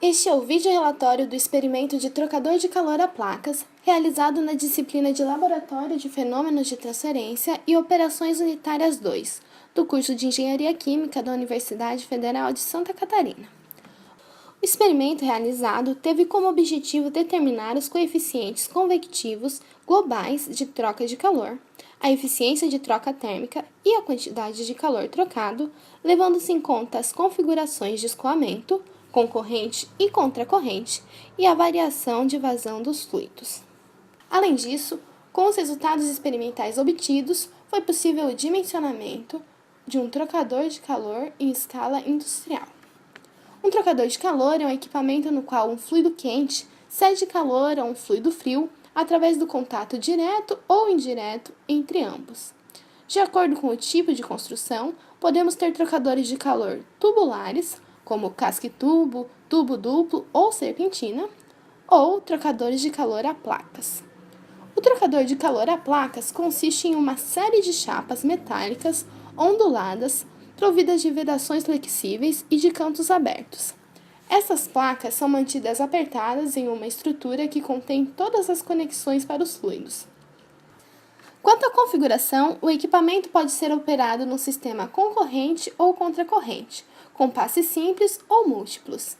Este é o vídeo relatório do experimento de trocador de calor a placas, realizado na disciplina de Laboratório de Fenômenos de Transferência e Operações Unitárias 2, do curso de Engenharia Química da Universidade Federal de Santa Catarina. O experimento realizado teve como objetivo determinar os coeficientes convectivos globais de troca de calor, a eficiência de troca térmica e a quantidade de calor trocado, levando-se em conta as configurações de escoamento, concorrente e contracorrente, e a variação de vazão dos fluidos. Além disso, com os resultados experimentais obtidos, foi possível o dimensionamento de um trocador de calor em escala industrial. Um trocador de calor é um equipamento no qual um fluido quente cede calor a um fluido frio através do contato direto ou indireto entre ambos. De acordo com o tipo de construção, podemos ter trocadores de calor tubulares, como casque-tubo, tubo duplo ou serpentina, ou trocadores de calor a placas. O trocador de calor a placas consiste em uma série de chapas metálicas onduladas, providas de vedações flexíveis e de cantos abertos. Essas placas são mantidas apertadas em uma estrutura que contém todas as conexões para os fluidos. Quanto à configuração, o equipamento pode ser operado no sistema concorrente ou contracorrente, com passes simples ou múltiplos.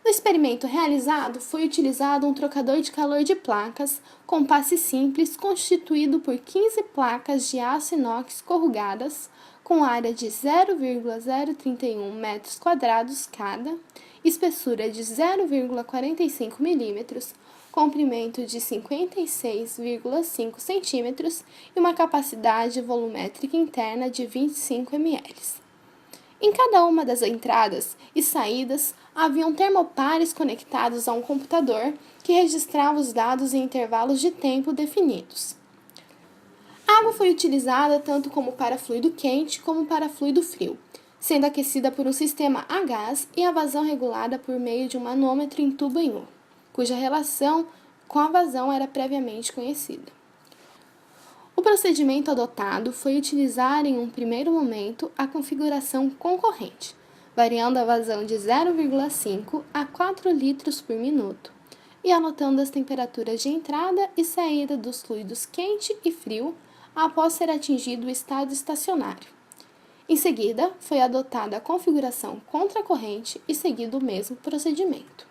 No experimento realizado, foi utilizado um trocador de calor de placas com passe simples constituído por 15 placas de aço inox corrugadas, com área de 0,031 metros quadrados cada, espessura de 0,45 milímetros, comprimento de 56,5 centímetros e uma capacidade volumétrica interna de 25 ml. Em cada uma das entradas e saídas, haviam termopares conectados a um computador que registrava os dados em intervalos de tempo definidos. A água foi utilizada tanto como para fluido quente como para fluido frio, sendo aquecida por um sistema a gás e a vazão regulada por meio de um manômetro em tubo em U, cuja relação com a vazão era previamente conhecida. O procedimento adotado foi utilizar em um primeiro momento a configuração concorrente, variando a vazão de 0,5 a 4 litros por minuto e anotando as temperaturas de entrada e saída dos fluidos quente e frio após ser atingido o estado estacionário. Em seguida, foi adotada a configuração contracorrente e seguido o mesmo procedimento.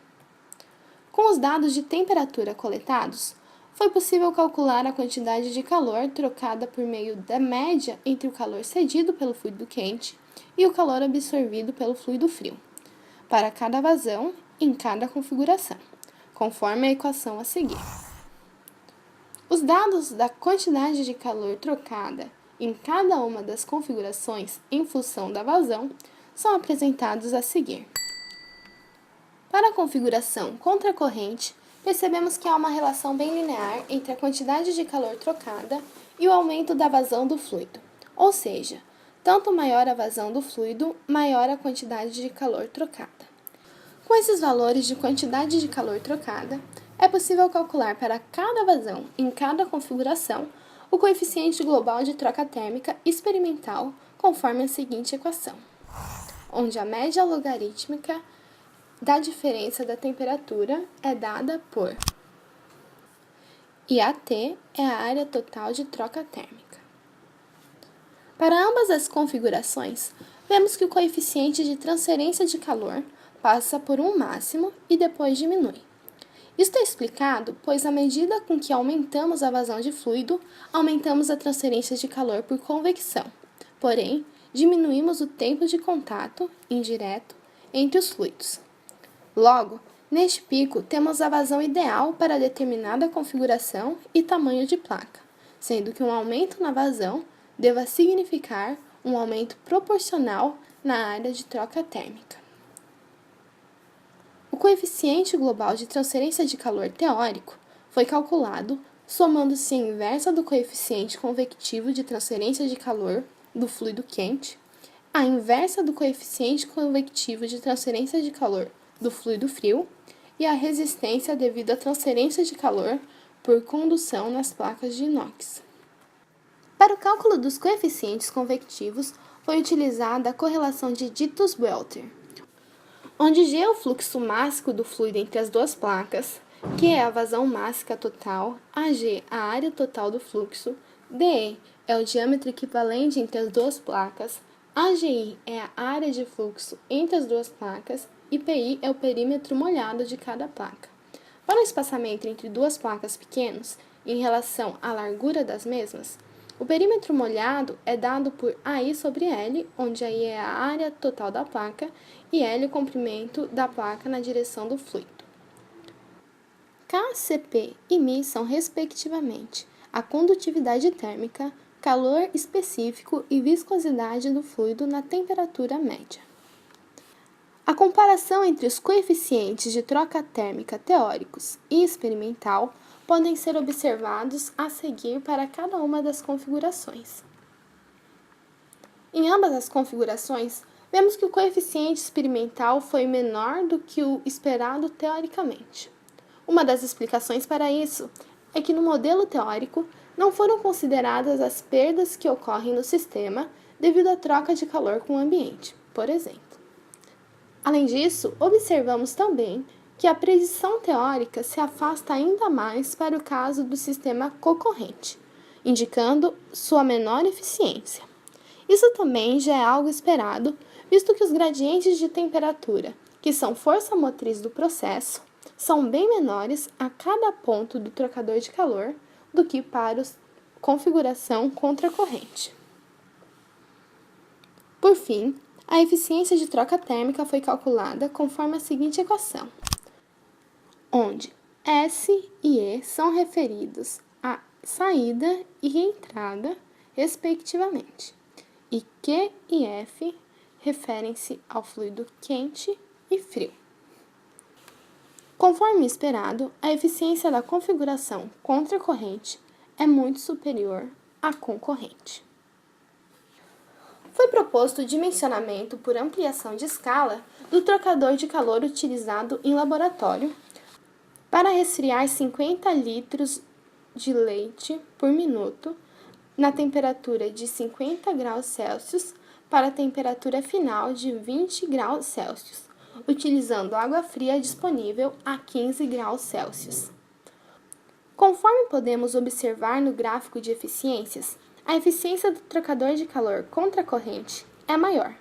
Com os dados de temperatura coletados, foi possível calcular a quantidade de calor trocada por meio da média entre o calor cedido pelo fluido quente e o calor absorvido pelo fluido frio, para cada vazão em cada configuração, conforme a equação a seguir. Os dados da quantidade de calor trocada em cada uma das configurações em função da vazão são apresentados a seguir. Para a configuração contracorrente, percebemos que há uma relação bem linear entre a quantidade de calor trocada e o aumento da vazão do fluido, ou seja, tanto maior a vazão do fluido, maior a quantidade de calor trocada. Com esses valores de quantidade de calor trocada, é possível calcular para cada vazão em cada configuração o coeficiente global de troca térmica experimental conforme a seguinte equação, onde a média logarítmica da diferença da temperatura é dada por e AT é a área total de troca térmica. Para ambas as configurações, vemos que o coeficiente de transferência de calor passa por um máximo e depois diminui. Isto é explicado, pois à medida com que aumentamos a vazão de fluido, aumentamos a transferência de calor por convecção, porém, diminuímos o tempo de contato indireto entre os fluidos. Logo, neste pico, temos a vazão ideal para determinada configuração e tamanho de placa, sendo que um aumento na vazão deva significar um aumento proporcional na área de troca térmica. O coeficiente global de transferência de calor teórico foi calculado somando-se a inversa do coeficiente convectivo de transferência de calor do fluido quente, a inversa do coeficiente convectivo de transferência de calor do fluido frio e a resistência devido à transferência de calor por condução nas placas de inox. Para o cálculo dos coeficientes convectivos, foi utilizada a correlação de Dittus-Welter. onde G é o fluxo mássico do fluido entre as duas placas, Q é a vazão mássica total, AG a área total do fluxo, DE é o diâmetro equivalente entre as duas placas, AGI é a área de fluxo entre as duas placas e PI é o perímetro molhado de cada placa. Para o espaçamento entre duas placas pequenos, em relação à largura das mesmas, o perímetro molhado é dado por AI sobre L, onde AI é a área total da placa e L o comprimento da placa na direção do fluido. K, Cp e μ são, respectivamente, a condutividade térmica, calor específico e viscosidade do fluido na temperatura média. A comparação entre os coeficientes de troca térmica teóricos e experimental podem ser observados a seguir para cada uma das configurações. Em ambas as configurações, vemos que o coeficiente experimental foi menor do que o esperado teoricamente. Uma das explicações para isso é que no modelo teórico não foram consideradas as perdas que ocorrem no sistema devido à troca de calor com o ambiente, por exemplo. Além disso, observamos também que a predição teórica se afasta ainda mais para o caso do sistema concorrente, indicando sua menor eficiência. Isso também já é algo esperado, visto que os gradientes de temperatura, que são força motriz do processo, são bem menores a cada ponto do trocador de calor do que para a configuração contracorrente. Por fim, a eficiência de troca térmica foi calculada conforme a seguinte equação, onde S e E são referidos à saída e entrada, respectivamente, e Q e F referem-se ao fluido quente e frio. Conforme esperado, a eficiência da configuração contracorrente é muito superior à concorrente. Foi proposto o dimensionamento por ampliação de escala do trocador de calor utilizado em laboratório para resfriar 50 litros de leite por minuto na temperatura de 50 graus Celsius para a temperatura final de 20 graus Celsius, utilizando água fria disponível a 15 graus Celsius. Conforme podemos observar no gráfico de eficiências, a eficiência do trocador de calor contracorrente é maior.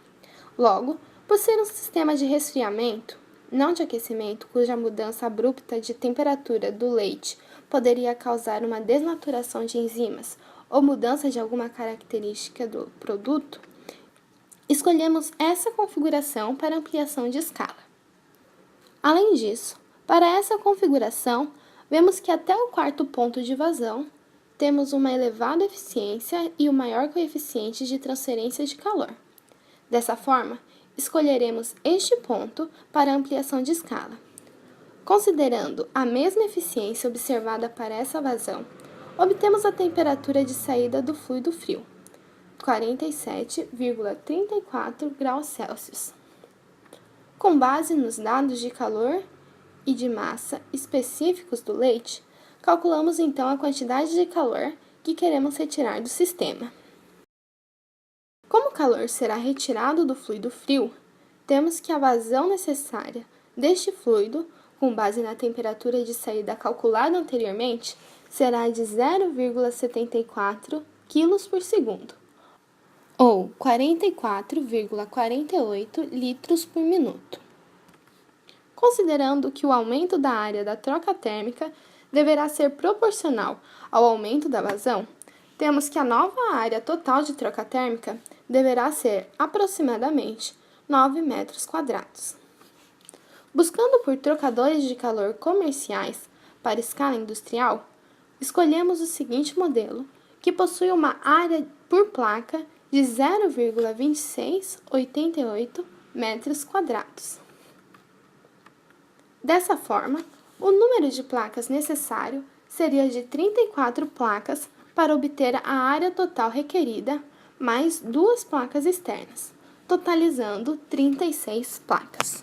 Logo, por ser um sistema de resfriamento, não de aquecimento, cuja mudança abrupta de temperatura do leite poderia causar uma desnaturação de enzimas ou mudança de alguma característica do produto, escolhemos essa configuração para ampliação de escala. Além disso, para essa configuração, vemos que até o quarto ponto de vazão, temos uma elevada eficiência e o maior coeficiente de transferência de calor. Dessa forma, escolheremos este ponto para ampliação de escala. Considerando a mesma eficiência observada para essa vazão, obtemos a temperatura de saída do fluido frio, 47,34 graus Celsius. Com base nos dados de calor e de massa específicos do leite, calculamos então a quantidade de calor que queremos retirar do sistema. Como o calor será retirado do fluido frio, temos que a vazão necessária deste fluido, com base na temperatura de saída calculada anteriormente, será de 0,74 kg por segundo, ou 44,48 litros por minuto. Considerando que o aumento da área da troca térmica deverá ser proporcional ao aumento da vazão, temos que a nova área total de troca térmica deverá ser aproximadamente 9 metros quadrados. Buscando por trocadores de calor comerciais para escala industrial, escolhemos o seguinte modelo, que possui uma área por placa de 0,2688 metros quadrados. Dessa forma, o número de placas necessário seria de 34 placas para obter a área total requerida, mais 2 placas externas, totalizando 36 placas.